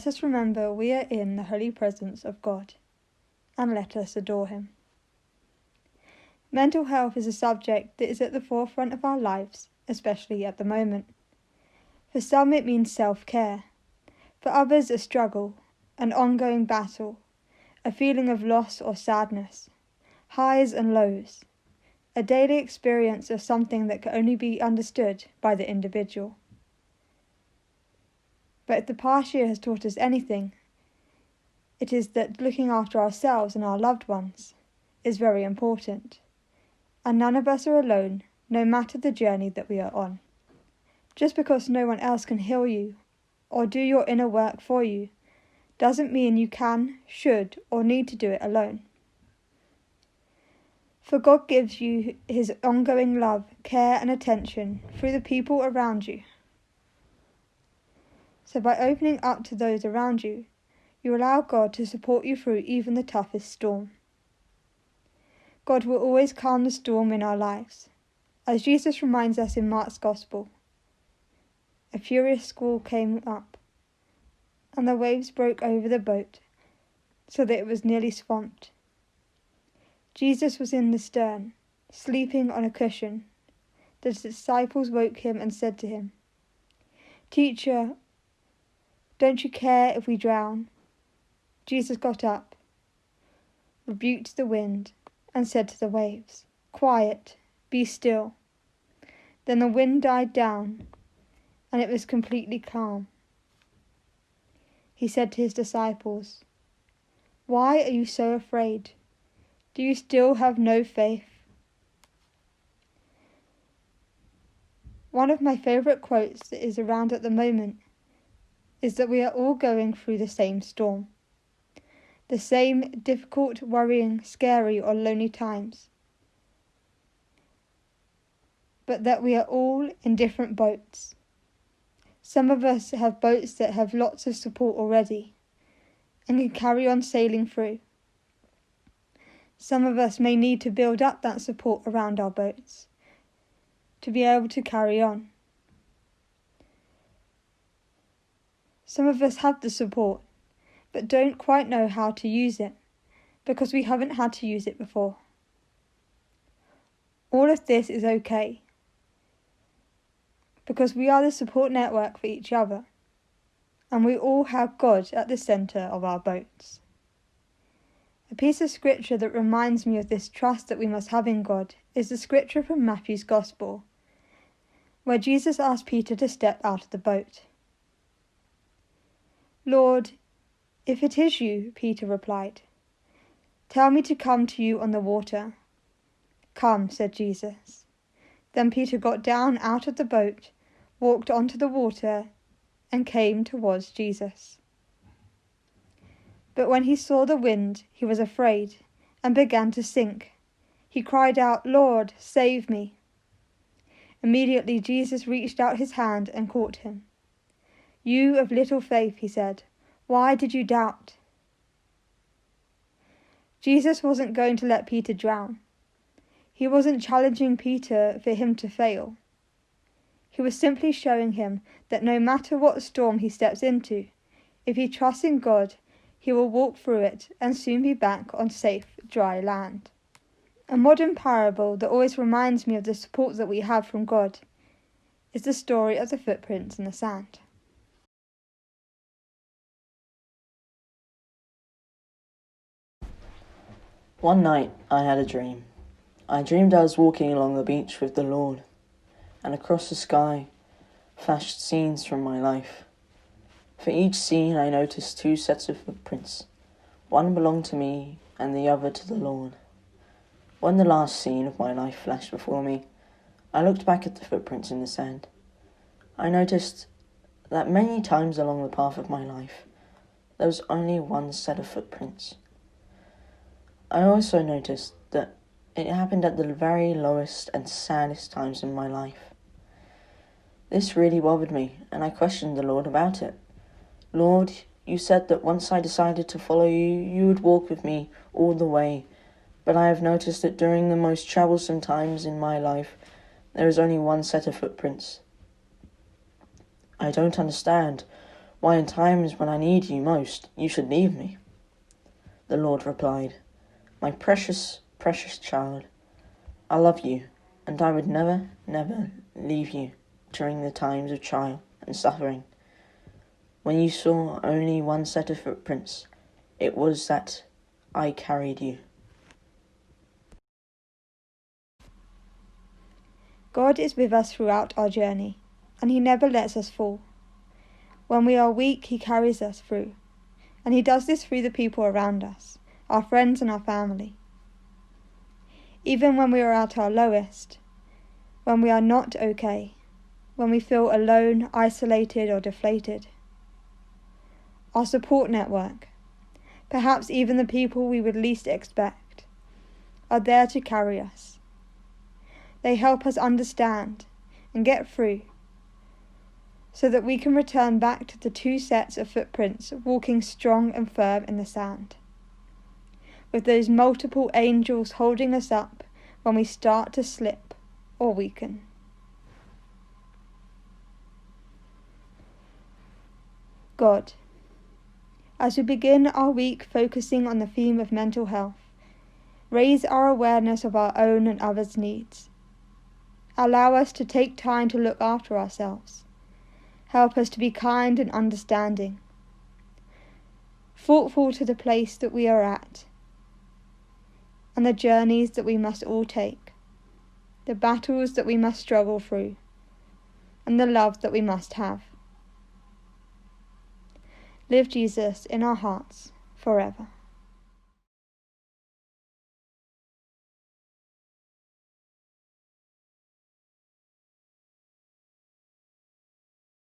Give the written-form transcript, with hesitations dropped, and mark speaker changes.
Speaker 1: let us remember we are in the holy presence of God, and let us adore him. Mental health is a subject that is at the forefront of our lives, especially at the moment. For some it means self-care, for others a struggle, an ongoing battle, a feeling of loss or sadness, highs and lows, a daily experience of something that can only be understood by the individual. But if the past year has taught us anything, it is that looking after ourselves and our loved ones is very important. And none of us are alone, no matter the journey that we are on. Just because no one else can heal you or do your inner work for you doesn't mean you can, should, or need to do it alone. For God gives you his ongoing love, care and attention through the people around you. So by opening up to those around you, you allow God to support you through even the toughest storm. God will always calm the storm in our lives, as Jesus reminds us in Mark's Gospel. A furious squall came up, and the waves broke over the boat, so that it was nearly swamped. Jesus was in the stern, sleeping on a cushion. The disciples woke him and said to him, "Teacher, don't you care if we drown?" Jesus got up, rebuked the wind, and said to the waves, "Quiet, be still." Then the wind died down, and it was completely calm. He said to his disciples, "Why are you so afraid? Do you still have no faith?" One of my favourite quotes that is around at the moment is that we are all going through the same storm. The same difficult, worrying, scary or lonely times. But that we are all in different boats. Some of us have boats that have lots of support already and can carry on sailing through. Some of us may need to build up that support around our boats to be able to carry on. Some of us have the support, but don't quite know how to use it because we haven't had to use it before. All of this is okay because we are the support network for each other, and we all have God at the centre of our boats. A piece of scripture that reminds me of this trust that we must have in God is the scripture from Matthew's Gospel, where Jesus asked Peter to step out of the boat. "Lord, if it is you," Peter replied, "tell me to come to you on the water." "Come," said Jesus. Then Peter got down out of the boat, walked onto the water, and came towards Jesus. But when he saw the wind, he was afraid and began to sink. He cried out, "Lord, save me." Immediately Jesus reached out his hand and caught him. "You of little faith," he said, "why did you doubt?" Jesus wasn't going to let Peter drown. He wasn't challenging Peter for him to fail. He was simply showing him that no matter what storm he steps into, if he trusts in God, he will walk through it and soon be back on safe, dry land. A modern parable that always reminds me of the support that we have from God is the story of the footprints in the sand.
Speaker 2: One night I had a dream. I dreamed I was walking along the beach with the Lord, and across the sky flashed scenes from my life. For each scene I noticed two sets of footprints. One belonged to me and the other to the Lord. When the last scene of my life flashed before me, I looked back at the footprints in the sand. I noticed that many times along the path of my life, there was only one set of footprints. I also noticed that it happened at the very lowest and saddest times in my life. This really bothered me, and I questioned the Lord about it. "Lord, you said that once I decided to follow you, you would walk with me all the way. But I have noticed that during the most troublesome times in my life, there is only one set of footprints. I don't understand. Why in times when I need you most, you should leave me?" The Lord replied, "My precious, precious child, I love you, and I would never, never leave you during the times of trial and suffering. When you saw only one set of footprints, it was that I carried you."
Speaker 1: God is with us throughout our journey, and He never lets us fall. When we are weak, He carries us through, and He does this through the people around us, our friends and our family. Even when we are at our lowest, when we are not okay, when we feel alone, isolated or deflated, our support network, perhaps even the people we would least expect, are there to carry us. They help us understand and get through so that we can return back to the two sets of footprints walking strong and firm in the sand, with those multiple angels holding us up when we start to slip or weaken. God, as we begin our week focusing on the theme of mental health, raise our awareness of our own and others' needs. Allow us to take time to look after ourselves. Help us to be kind and understanding, thoughtful to the place that we are at, and the journeys that we must all take, the battles that we must struggle through, and the love that we must have. Live Jesus in our hearts forever.